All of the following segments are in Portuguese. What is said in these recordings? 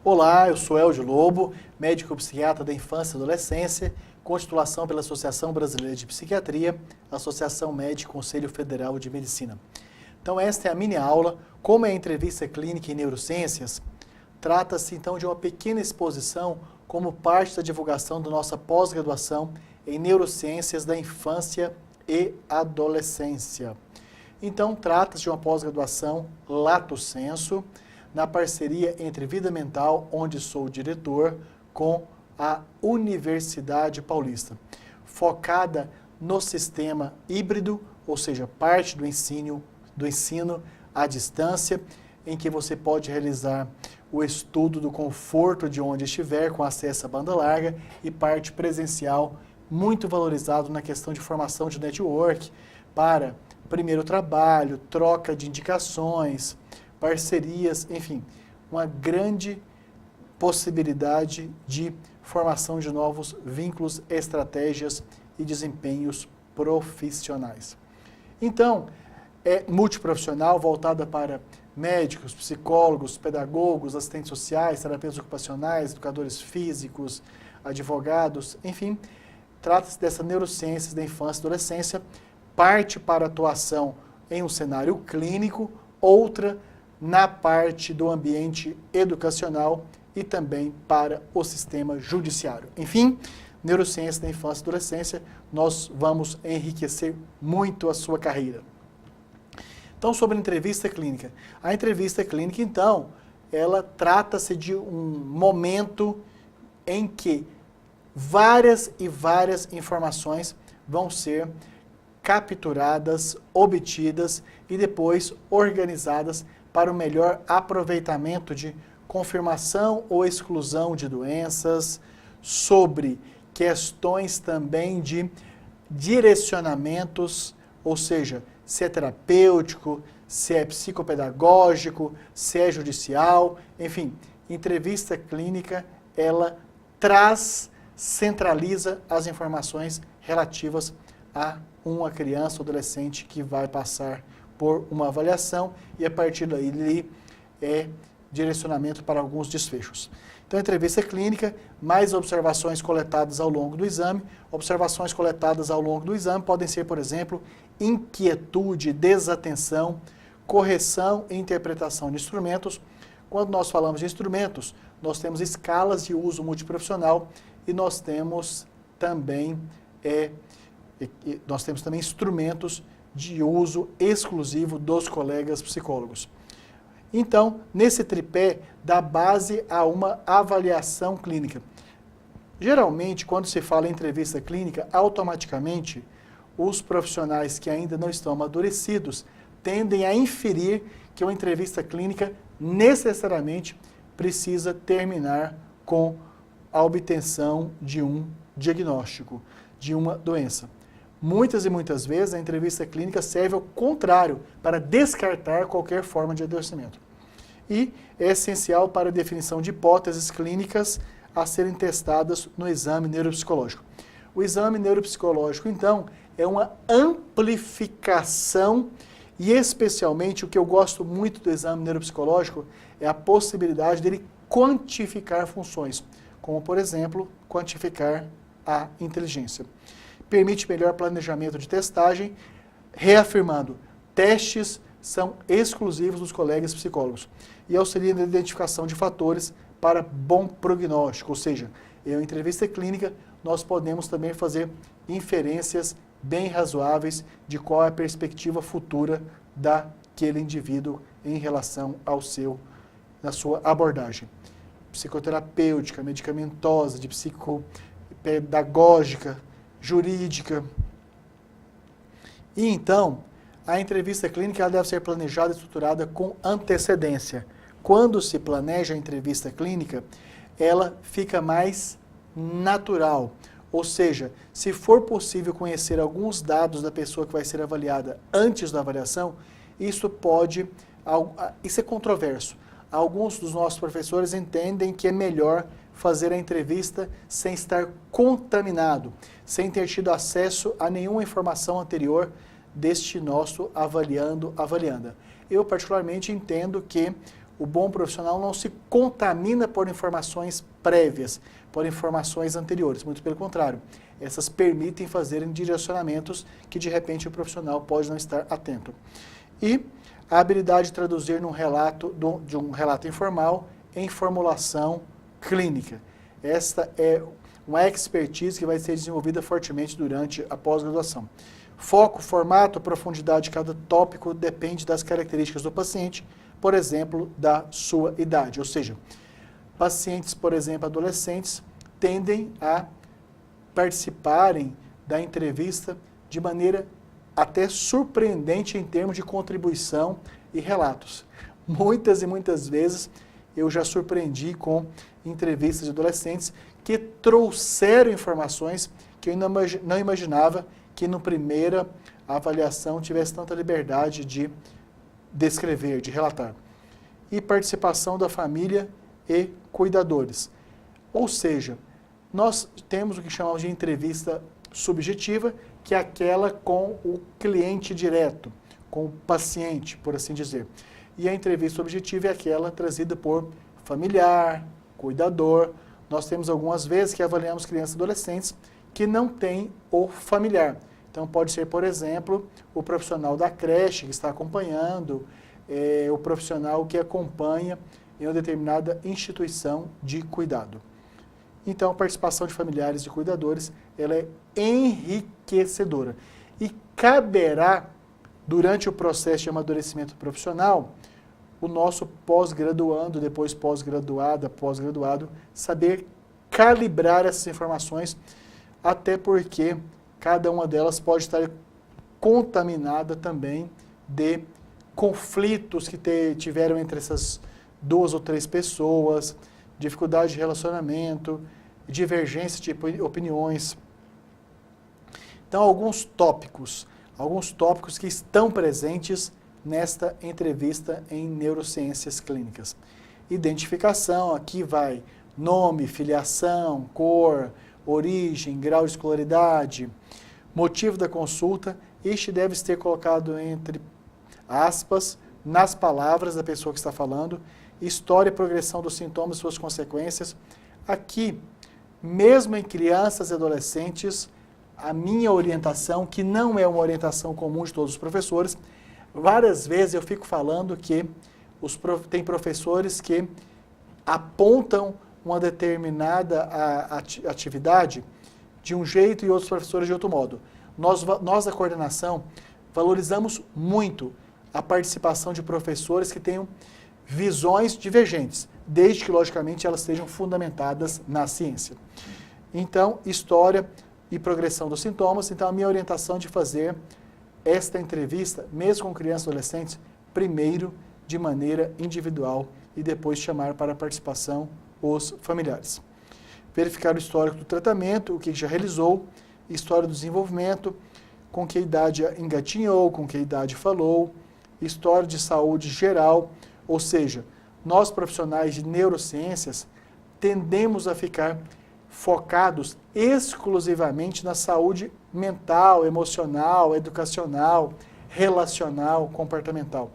Olá, eu sou Eldio Lobo, médico psiquiatra da infância e adolescência, com titulação pela Associação Brasileira de Psiquiatria, Associação Médica e Conselho Federal de Medicina. Então esta é a mini aula, como é a entrevista clínica em neurociências. Trata-se então de uma pequena exposição como parte da divulgação da nossa pós-graduação em neurociências da infância e adolescência. Então trata-se de uma pós-graduação lato sensu, na parceria entre Vida Mental, onde sou diretor, com a Universidade Paulista, focada no sistema híbrido, ou seja, parte do ensino à distância, em que você pode realizar o estudo do conforto de onde estiver, com acesso à banda larga, e parte presencial, muito valorizado na questão de formação de network, para primeiro trabalho, troca de indicações, parcerias, enfim, uma grande possibilidade de formação de novos vínculos, estratégias e desempenhos profissionais. Então, é multiprofissional, voltada para médicos, psicólogos, pedagogos, assistentes sociais, terapeutas ocupacionais, educadores físicos, advogados, enfim, trata-se dessa neurociências da infância e adolescência, parte para atuação em um cenário clínico, outra na parte do ambiente educacional e também para o sistema judiciário. Enfim, neurociência da infância e adolescência, nós vamos enriquecer muito a sua carreira. Então, sobre a entrevista clínica. A entrevista clínica, então, ela trata-se de um momento em que várias e várias informações vão ser capturadas, obtidas e depois organizadas para o melhor aproveitamento de confirmação ou exclusão de doenças, sobre questões também de direcionamentos, ou seja, se é terapêutico, se é psicopedagógico, se é judicial, enfim, entrevista clínica, ela centraliza as informações relativas a uma criança ou adolescente que vai passar por uma avaliação e a partir daí é direcionamento para alguns desfechos. Então, entrevista clínica, mais observações coletadas ao longo do exame. Observações coletadas ao longo do exame podem ser, por exemplo, inquietude, desatenção, correção e interpretação de instrumentos. Quando nós falamos de instrumentos, nós temos escalas de uso multiprofissional e nós temos também instrumentos de uso exclusivo dos colegas psicólogos. Então, nesse tripé, dá base a uma avaliação clínica. Geralmente, quando se fala em entrevista clínica, automaticamente, os profissionais que ainda não estão amadurecidos tendem a inferir que uma entrevista clínica necessariamente precisa terminar com a obtenção de um diagnóstico, de uma doença. Muitas e muitas vezes a entrevista clínica serve ao contrário, para descartar qualquer forma de adoecimento. E é essencial para a definição de hipóteses clínicas a serem testadas no exame neuropsicológico. O exame neuropsicológico, então, é uma amplificação e especialmente o que eu gosto muito do exame neuropsicológico é a possibilidade dele quantificar funções, como, por exemplo, quantificar a inteligência. Permite melhor planejamento de testagem, reafirmando, testes são exclusivos dos colegas psicólogos e auxilia na identificação de fatores para bom prognóstico, ou seja, em uma entrevista clínica nós podemos também fazer inferências bem razoáveis de qual é a perspectiva futura daquele indivíduo em relação na sua abordagem psicoterapêutica, medicamentosa, de psicopedagógica, jurídica. E então, a entrevista clínica ela deve ser planejada e estruturada com antecedência. Quando se planeja a entrevista clínica, ela fica mais natural. Ou seja, se for possível conhecer alguns dados da pessoa que vai ser avaliada antes da avaliação, isso é controverso. Alguns dos nossos professores entendem que é melhor fazer a entrevista sem estar contaminado, sem ter tido acesso a nenhuma informação anterior deste nosso avalianda. Eu particularmente entendo que o bom profissional não se contamina por informações prévias, por informações anteriores, muito pelo contrário. Essas permitem fazerem direcionamentos que de repente o profissional pode não estar atento. E a habilidade de traduzir de um relato informal em formulação clínica. Esta é uma expertise que vai ser desenvolvida fortemente durante a pós-graduação. Foco, formato, profundidade de cada tópico depende das características do paciente, por exemplo, da sua idade. Ou seja, pacientes, por exemplo, adolescentes, tendem a participarem da entrevista de maneira até surpreendente em termos de contribuição e relatos. Muitas e muitas vezes eu já surpreendi com entrevistas de adolescentes que trouxeram informações que eu não imaginava que na primeira avaliação tivesse tanta liberdade de descrever, de relatar. E participação da família e cuidadores. Ou seja, nós temos o que chamamos de entrevista subjetiva, que é aquela com o cliente direto, com o paciente, por assim dizer. E a entrevista objetiva é aquela trazida por familiar, cuidador. Nós temos algumas vezes que avaliamos crianças e adolescentes que não têm o familiar. Então pode ser, por exemplo, o profissional da creche que está acompanhando, o profissional que acompanha em uma determinada instituição de cuidado. Então, a participação de familiares e cuidadores, ela é enriquecedora. E caberá, durante o processo de amadurecimento profissional, o nosso pós-graduando, depois pós-graduada, pós-graduado, saber calibrar essas informações, até porque cada uma delas pode estar contaminada também de conflitos que tiveram entre essas 2 ou 3 pessoas, dificuldade de relacionamento, divergência de opiniões. Então, alguns tópicos que estão presentes nesta entrevista em neurociências clínicas. Identificação, aqui vai nome, filiação, cor, origem, grau de escolaridade, motivo da consulta. Este deve ser colocado entre aspas, nas palavras da pessoa que está falando, história e progressão dos sintomas e suas consequências. Aqui, mesmo em crianças e adolescentes, a minha orientação, que não é uma orientação comum de todos os professores, várias vezes eu fico falando que tem professores que apontam uma determinada atividade de um jeito e outros professores de outro modo. Nós da coordenação valorizamos muito a participação de professores que tenham visões divergentes, desde que, logicamente, elas sejam fundamentadas na ciência. Então, história e progressão dos sintomas. Então, a minha orientação de fazer esta entrevista, mesmo com crianças e adolescentes, primeiro de maneira individual e depois chamar para a participação os familiares. Verificar o histórico do tratamento, o que já realizou, história do desenvolvimento, com que idade engatinhou, com que idade falou, história de saúde geral, ou seja, nós profissionais de neurociências tendemos a ficar focados exclusivamente na saúde mental, emocional, educacional, relacional, comportamental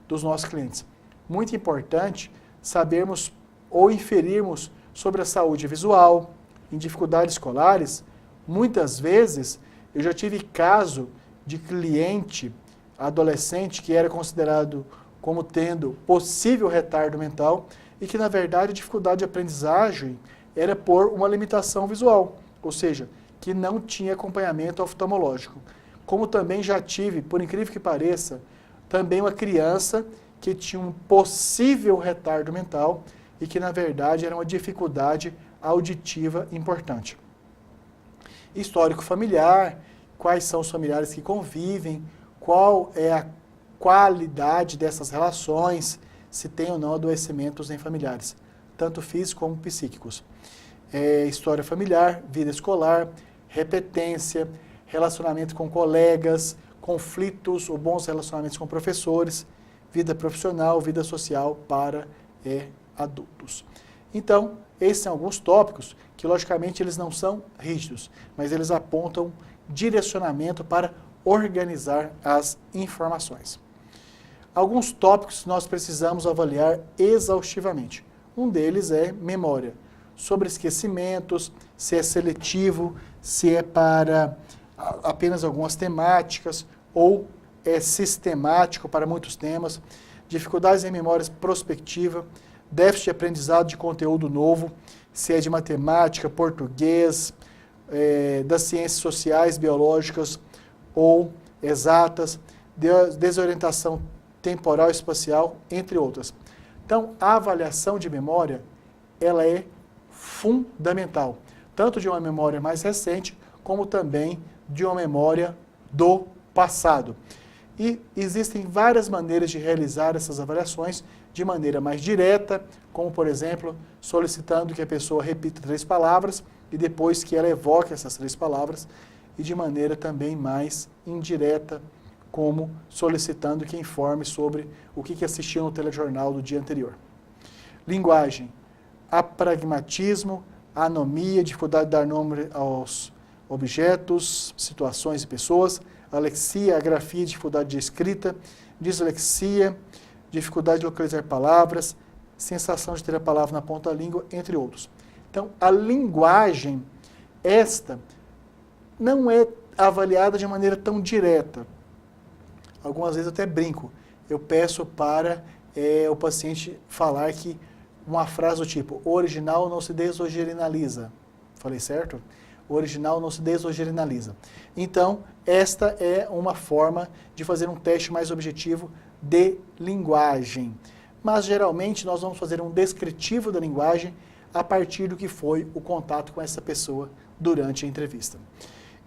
dos nossos clientes. Muito importante sabermos ou inferirmos sobre a saúde visual, em dificuldades escolares. Muitas vezes eu já tive caso de cliente adolescente que era considerado como tendo possível retardo mental e que, na verdade, a dificuldade de aprendizagem era por uma limitação visual, ou seja, que não tinha acompanhamento oftalmológico. Como também já tive, por incrível que pareça, também uma criança que tinha um possível retardo mental e que, na verdade, era uma dificuldade auditiva importante. Histórico familiar, quais são os familiares que convivem, qual é a qualidade dessas relações, se tem ou não adoecimentos em familiares, tanto físicos como psíquicos. História familiar, vida escolar, repetência, relacionamento com colegas, conflitos ou bons relacionamentos com professores, vida profissional, vida social para adultos. Então, esses são alguns tópicos que, logicamente, eles não são rígidos, mas eles apontam direcionamento para organizar as informações. alguns tópicos nós precisamos avaliar exaustivamente. Um deles é memória, sobre esquecimentos, se é seletivo, se é para apenas algumas temáticas ou é sistemático para muitos temas, dificuldades em memória prospectiva, déficit de aprendizado de conteúdo novo, se é de matemática, português, das ciências sociais, biológicas ou exatas, desorientação temporal e espacial, entre outras. Então, a avaliação de memória, ela é fundamental, tanto de uma memória mais recente, como também de uma memória do passado. E existem várias maneiras de realizar essas avaliações, de maneira mais direta, como, por exemplo, solicitando que a pessoa repita 3 palavras e depois que ela evoque essas 3 palavras, e de maneira também mais indireta, como solicitando que informe sobre o que assistiu no telejornal do dia anterior. Linguagem, apragmatismo, anomia, dificuldade de dar nome aos objetos, situações e pessoas, alexia, agrafia, dificuldade de escrita, dislexia, dificuldade de localizar palavras, sensação de ter a palavra na ponta da língua, entre outros. Então, a linguagem, esta, não é avaliada de maneira tão direta. Algumas vezes eu até brinco. Eu peço para o paciente falar que uma frase do tipo, o original não se desoriginaliza. Falei certo? O original não se desoriginaliza. Então, esta é uma forma de fazer um teste mais objetivo de linguagem. Mas, geralmente, nós vamos fazer um descritivo da linguagem a partir do que foi o contato com essa pessoa durante a entrevista.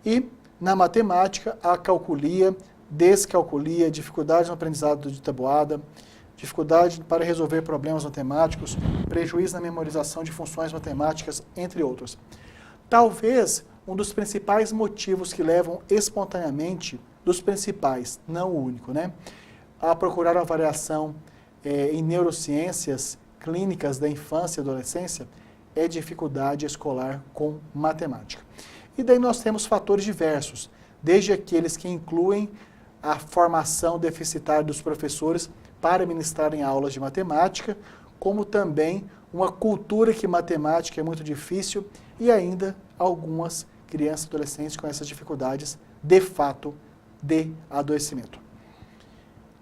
E, na matemática, a calculia, descalculia, dificuldade no aprendizado de tabuada, dificuldade para resolver problemas matemáticos, prejuízo na memorização de funções matemáticas, entre outros. Talvez um dos principais motivos que levam espontaneamente, dos principais, não o único, né, a procurar uma variação em neurociências clínicas da infância e adolescência é dificuldade escolar com matemática. E daí nós temos fatores diversos, desde aqueles que incluem a formação deficitária dos professores para ministrarem aulas de matemática, como também uma cultura que matemática é muito difícil e ainda algumas crianças e adolescentes com essas dificuldades de fato de adoecimento.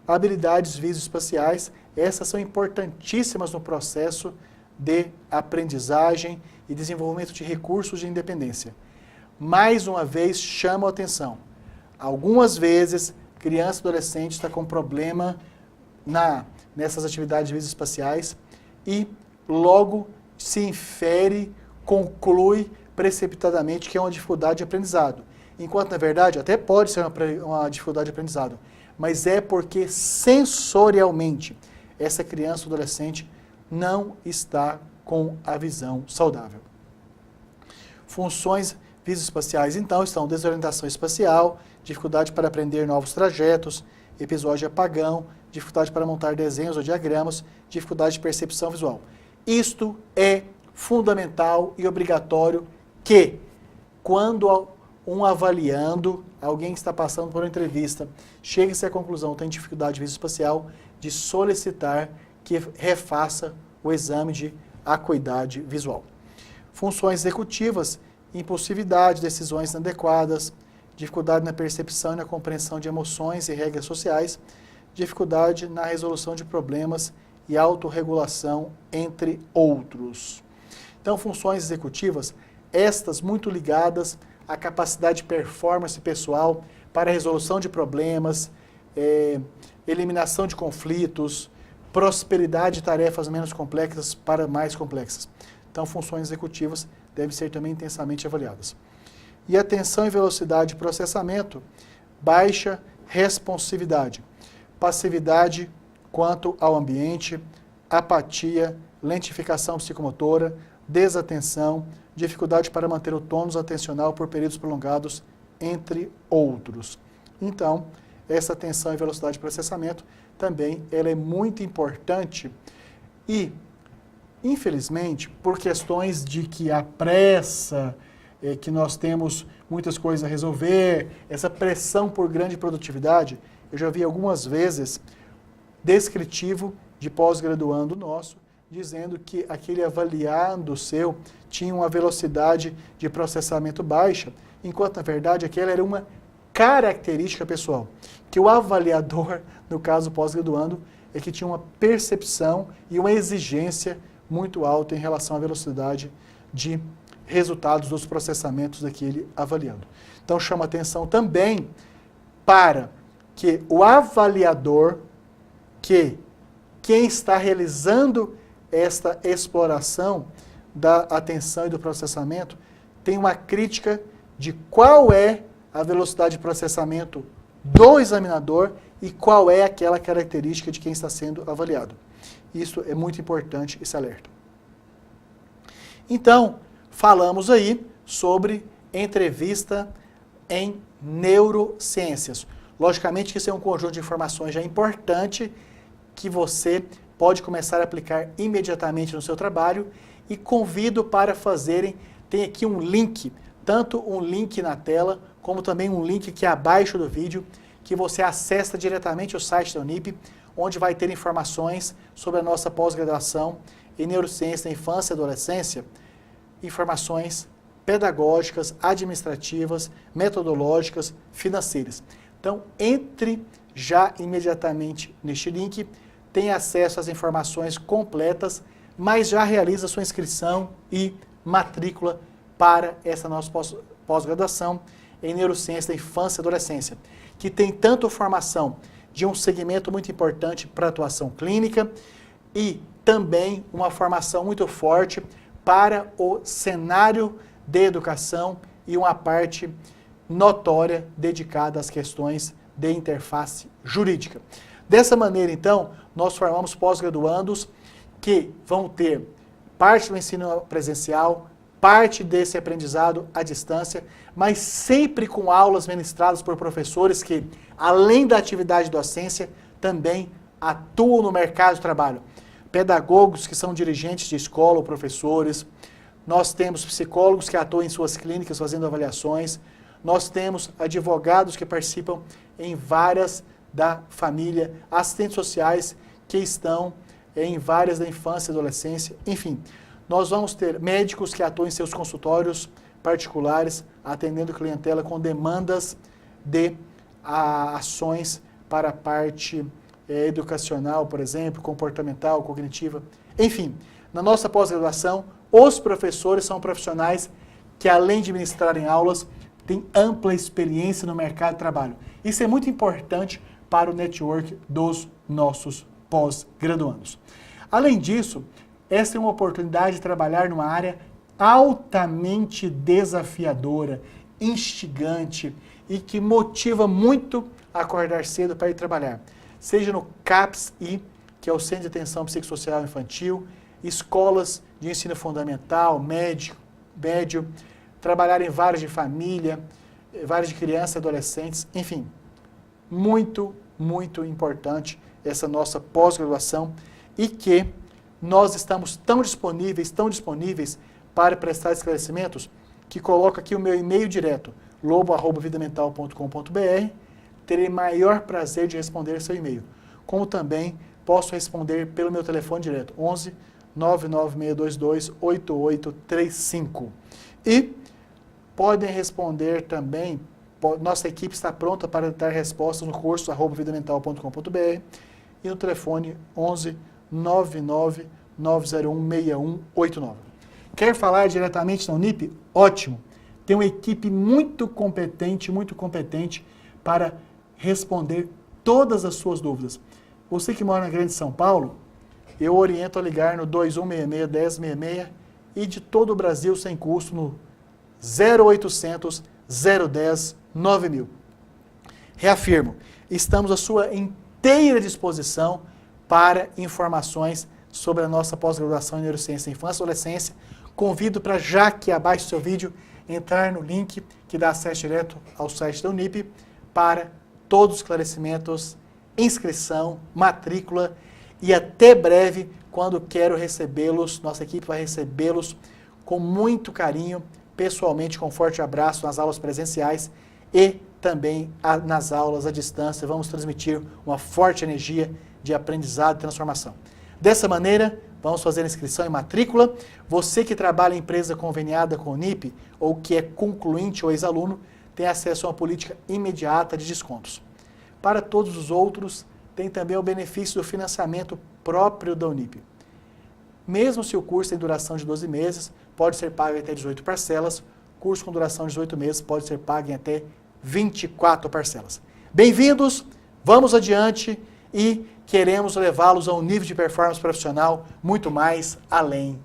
Habilidades visoespaciais, essas são importantíssimas no processo de aprendizagem e desenvolvimento de recursos de independência. Mais uma vez, chamo a atenção. Algumas vezes, criança e adolescente está com problema nessas atividades visoespaciais e logo se infere, conclui precipitadamente que é uma dificuldade de aprendizado. Enquanto, na verdade, até pode ser uma dificuldade de aprendizado, mas é porque sensorialmente essa criança ou adolescente não está com a visão saudável. Funções visoespaciais, então, estão desorientação espacial, dificuldade para aprender novos trajetos, episódio de apagão, dificuldade para montar desenhos ou diagramas, dificuldade de percepção visual. Isto é fundamental e obrigatório que, quando um avaliando, alguém que está passando por uma entrevista, chega-se à conclusão que tem dificuldade visoespacial, de solicitar que refaça o exame de acuidade visual. Funções executivas, impulsividade, decisões inadequadas, dificuldade na percepção e na compreensão de emoções e regras sociais, dificuldade na resolução de problemas e autorregulação, entre outros. Então, funções executivas, estas muito ligadas à capacidade de performance pessoal para a resolução de problemas, eliminação de conflitos, prosperidade de tarefas menos complexas para mais complexas. Então, funções executivas devem ser também intensamente avaliadas. E atenção e velocidade de processamento, baixa responsividade, passividade quanto ao ambiente, apatia, lentificação psicomotora, desatenção, dificuldade para manter o tônus atencional por períodos prolongados, entre outros. Então, essa atenção e velocidade de processamento também ela é muito importante e, infelizmente, por questões de que a pressa, que nós temos muitas coisas a resolver, essa pressão por grande produtividade, eu já vi algumas vezes descritivo de pós-graduando nosso, dizendo que aquele avaliando seu tinha uma velocidade de processamento baixa, enquanto, na verdade, aquela era uma característica pessoal, que o avaliador, no caso pós-graduando, é que tinha uma percepção e uma exigência muito alta em relação à velocidade de resultados dos processamentos daquele avaliando. Então, chama atenção também para que o avaliador, que quem está realizando esta exploração da atenção e do processamento, tem uma crítica de qual é a velocidade de processamento do examinador e qual é aquela característica de quem está sendo avaliado. Isso é muito importante, esse alerta. Então, falamos aí sobre entrevista em neurociências. Logicamente que isso é um conjunto de informações já importante que você pode começar a aplicar imediatamente no seu trabalho e convido para fazerem, tem aqui um link, tanto um link na tela, como também um link aqui abaixo do vídeo, que você acessa diretamente o site da Unip, onde vai ter informações sobre a nossa pós-graduação em neurociência da infância e adolescência, informações pedagógicas, administrativas, metodológicas, financeiras. Então, entre já imediatamente neste link, tem acesso às informações completas, mas já realiza sua inscrição e matrícula para essa nossa pós-graduação em neurociência da infância e adolescência, que tem tanto formação de um segmento muito importante para a atuação clínica e também uma formação muito forte para o cenário de educação e uma parte notória dedicada às questões de interface jurídica. Dessa maneira, então, nós formamos pós-graduandos que vão ter parte do ensino presencial, parte desse aprendizado à distância, mas sempre com aulas ministradas por professores que, além da atividade docência, também atuam no mercado de trabalho. Pedagogos que são dirigentes de escola ou professores, nós temos psicólogos que atuam em suas clínicas fazendo avaliações, nós temos advogados que participam em várias da família, assistentes sociais que estão em várias da infância e adolescência, enfim. Nós vamos ter médicos que atuam em seus consultórios particulares, atendendo clientela com demandas de ações para a parte educacional, por exemplo, comportamental, cognitiva, enfim. Na nossa pós-graduação, os professores são profissionais que, além de ministrarem aulas, têm ampla experiência no mercado de trabalho. Isso é muito importante para o network dos nossos pós-graduandos. Além disso, essa é uma oportunidade de trabalhar numa área altamente desafiadora, instigante e que motiva muito a acordar cedo para ir trabalhar. Seja no CAPS-I, que é o Centro de Atenção Psicossocial Infantil, escolas de ensino fundamental, médio, trabalhar em várias de família, várias de crianças e adolescentes, enfim, muito, muito importante essa nossa pós-graduação e que nós estamos tão disponíveis para prestar esclarecimentos, que coloco aqui o meu e-mail direto, lobo@vidamental.com.br, terei maior prazer de responder seu e-mail. Como também posso responder pelo meu telefone direto, 11 99622 8835. E podem responder também, nossa equipe está pronta para dar respostas no curso @vidamental.com.br e no telefone 11 99 901 6189. Quer falar diretamente na Unip? Ótimo! Tem uma equipe muito competente para responder todas as suas dúvidas. Você que mora na Grande São Paulo, eu oriento a ligar no 2166-1066 e de todo o Brasil sem custo no 0800 010 9000. Reafirmo, estamos à sua inteira disposição para informações sobre a nossa pós-graduação em Neurociência da Infância e Adolescência. Convido para, já que abaixo do seu vídeo, entrar no link que dá acesso direto ao site da Unip para todos os esclarecimentos, inscrição, matrícula e até breve, quando quero recebê-los, nossa equipe vai recebê-los com muito carinho, pessoalmente, com um forte abraço nas aulas presenciais e também nas aulas à distância. Vamos transmitir uma forte energia de aprendizado e transformação. Dessa maneira, vamos fazer a inscrição e matrícula. Você que trabalha em empresa conveniada com o NIP ou que é concluinte ou ex-aluno, tem acesso a uma política imediata de descontos. Para todos os outros, tem também o benefício do financiamento próprio da Unip. Mesmo se o curso tem duração de 12 meses, pode ser pago em até 18 parcelas. Curso com duração de 18 meses pode ser pago em até 24 parcelas. Bem-vindos, vamos adiante e queremos levá-los a um nível de performance profissional muito mais além.